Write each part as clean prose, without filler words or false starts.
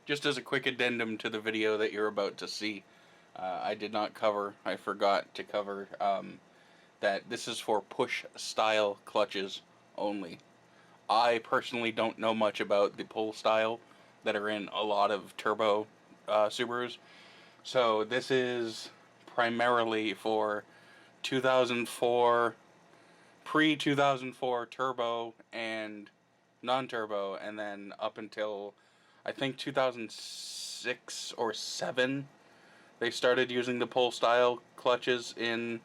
Just as a quick addendum to the video that you're about to see, I forgot to cover, that this is for push-style clutches only. I personally don't know much about the pull style that are in a lot of turbo Subarus, so this is primarily for 2004, pre-2004 turbo and non-turbo, and then up until I think 2006 or 7 they started using the pull style clutches in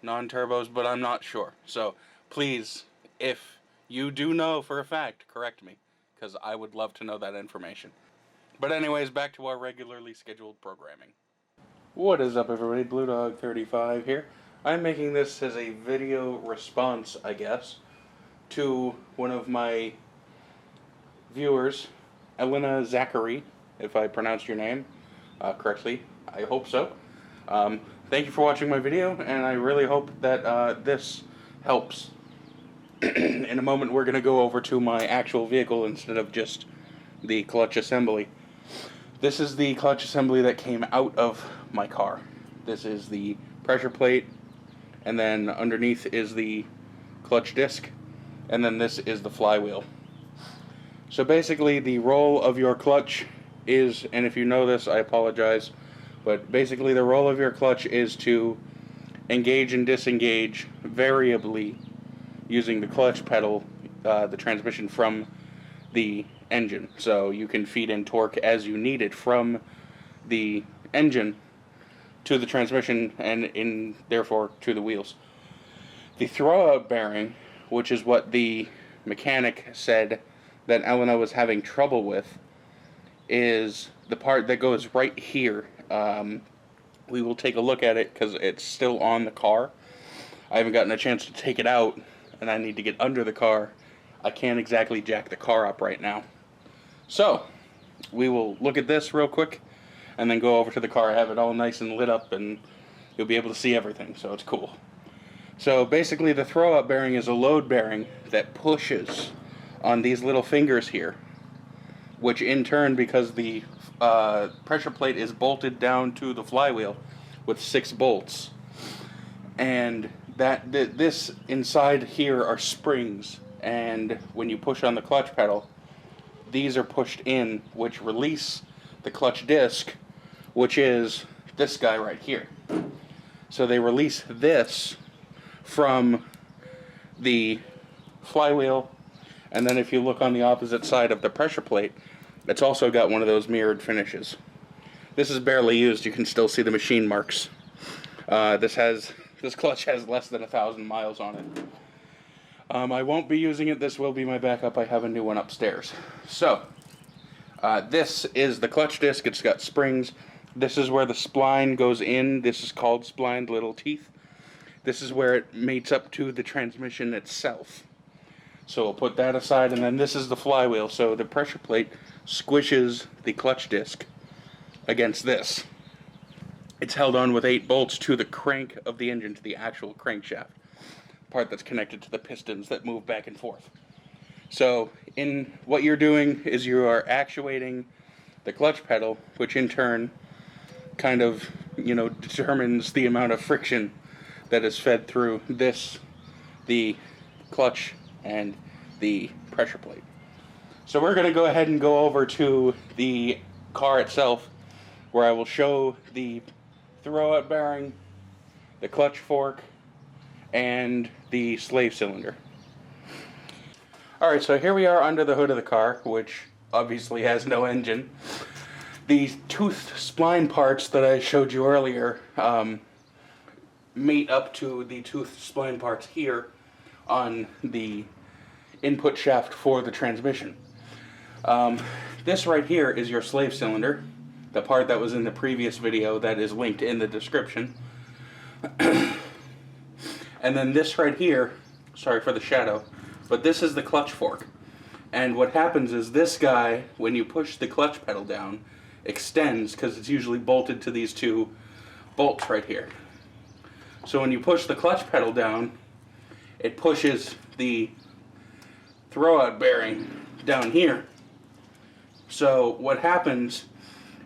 non-turbos, but I'm not sure. So please, if you do know for a fact, correct me, because I would love to know that information. But anyways, back to our regularly scheduled programming. What is up, everybody? BlueDog35 here. I'm making this as a video response, I guess, to one of my viewers, Elena Zachary, if I pronounced your name correctly. I hope so. Thank you for watching my video, and I really hope that this helps. In a moment, we're going to go over to my actual vehicle instead of just the clutch assembly. This is the clutch assembly that came out of my car. This is the pressure plate, and then underneath is the clutch disc, and then this is the flywheel. So basically, the role of your clutch is, and if you know this, I apologize, but basically the role of your clutch is to engage and disengage variably using the clutch pedal, the transmission from the engine. So you can feed in torque as you need it from the engine to the transmission and therefore to the wheels. The throwout bearing, which is what the mechanic said that Elena was having trouble with, is the part that goes right here. We will take a look at it because it's still on the car. I haven't gotten a chance to take it out, and I need to get under the car. I can't exactly jack the car up right now. So, we will look at this real quick, and then go over to the car. I have it all nice and lit up, and you'll be able to see everything, so it's cool. So basically, the throwout bearing is a load bearing that pushes on these little fingers here, which in turn, because the pressure plate is bolted down to the flywheel with 6 bolts, and this inside here are springs, and when you push on the clutch pedal, these are pushed in, which release the clutch disc, which is this guy right here. So they release this from the flywheel, and then if you look on the opposite side of the pressure plate, it's also got one of those mirrored finishes. This is barely used. You can still see the machine marks. This clutch has less than 1,000 miles on it. I won't be using it. This will be my backup. I have a new one upstairs. So, this is the clutch disc. It's got springs. This is where the spline goes in. This is called spline, little teeth. This is where it mates up to the transmission itself. So we'll put that aside, and then this is the flywheel. So the pressure plate squishes the clutch disc against this. It's held on with 8 bolts to the crank of the engine, to the actual crankshaft, part that's connected to the pistons that move back and forth. So in what you're doing is you are actuating the clutch pedal, which in turn kind of, determines the amount of friction that is fed through this, the clutch, and the pressure plate. So we're going to go ahead and go over to the car itself, where I will show the throwout bearing, the clutch fork, and the slave cylinder. Alright, so here we are under the hood of the car, which obviously has no engine. The toothed spline parts that I showed you earlier mate up to the toothed spline parts here on the input shaft for the transmission. This right here is your slave cylinder, the part that was in the previous video that is linked in the description. And then this right here, sorry for the shadow, but this is the clutch fork. And what happens is this guy, when you push the clutch pedal down, extends, because it's usually bolted to these 2 bolts right here. So when you push the clutch pedal down, it pushes the throwout bearing down here, So what happens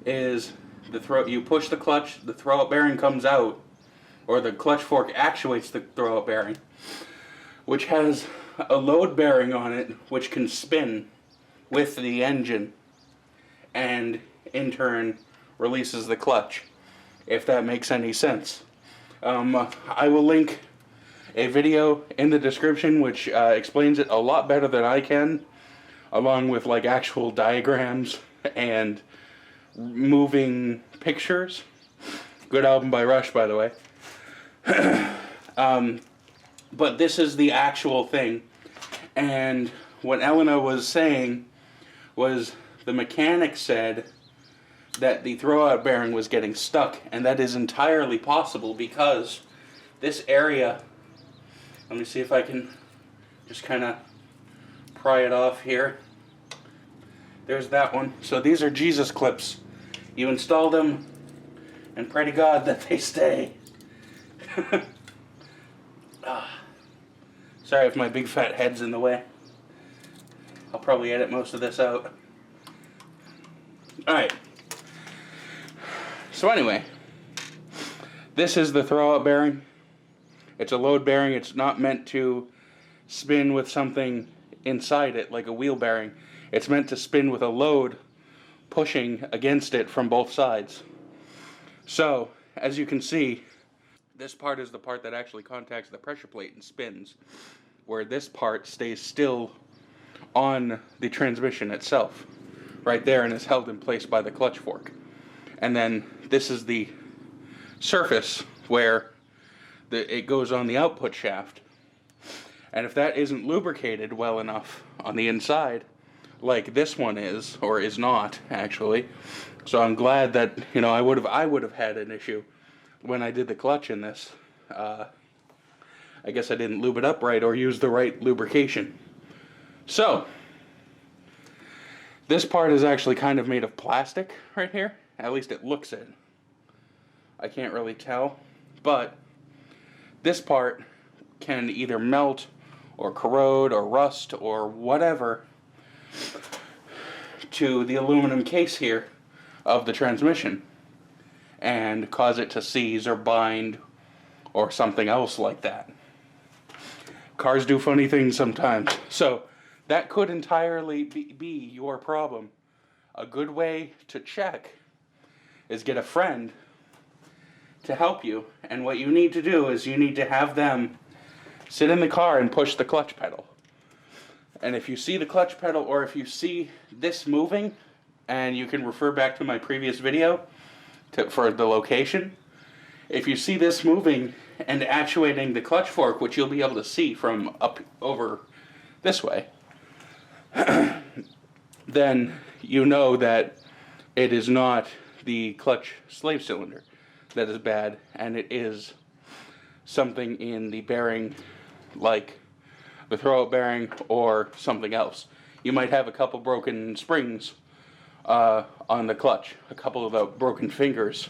is you push the clutch, the throwout bearing comes out, or the clutch fork actuates the throwout bearing, which has a load bearing on it which can spin with the engine and in turn releases the clutch, if that makes any sense. I will link a video in the description which explains it a lot better than I can, along with like actual diagrams and moving pictures. Good album by Rush, by the way. But this is the actual thing, and what Elena was saying was the mechanic said that the throwout bearing was getting stuck, and that is entirely possible because this area, let me see if I can just kind of pry it off here. There's that one. So these are Jesus clips. You install them and pray to God that they stay. Sorry if my big fat head's in the way. I'll probably edit most of this out. Alright. So anyway, this is the throwout bearing. It's a load bearing. It's not meant to spin with something inside it like a wheel bearing. It's meant to spin with a load pushing against it from both sides. So, as you can see, this part is the part that actually contacts the pressure plate and spins, where this part stays still on the transmission itself, right there, and is held in place by the clutch fork. And then this is the surface where it goes on the output shaft. And if that isn't lubricated well enough on the inside, like this one is, or is not, actually, so I'm glad that, you know, I would have had an issue when I did the clutch in this. I guess I didn't lube it up right or use the right lubrication. So, this part is actually kind of made of plastic right here. At least it looks it. I can't really tell. But this part can either melt or corrode or rust or whatever to the aluminum case here of the transmission and cause it to seize or bind or something else like that. Cars do funny things sometimes. So that could entirely be your problem. A good way to check is get a friend to help you, and what you need to do is you need to have them sit in the car and push the clutch pedal. And if you see the clutch pedal, or if you see this moving, and you can refer back to my previous video for the location, if you see this moving and actuating the clutch fork, which you'll be able to see from up over this way, then you know that it is not the clutch slave cylinder that is bad, and it is something in the bearing, like the throwout bearing or something else. You might have a couple broken springs on the clutch, a couple of the broken fingers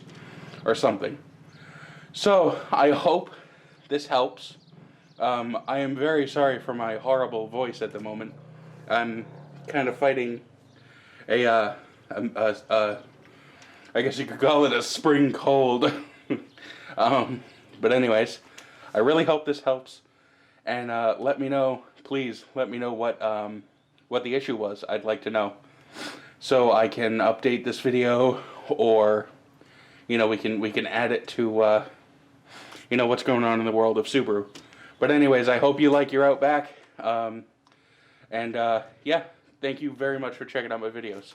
or something. So I hope this helps. I am very sorry for my horrible voice at the moment. I'm kind of fighting I guess you could call it a spring cold. But anyways, I really hope this helps. And let me know, please, let me know what the issue was. I'd like to know, so I can update this video, or, you know, we can add it to, you know, what's going on in the world of Subaru. But anyways, I hope you like your Outback. Yeah, thank you very much for checking out my videos.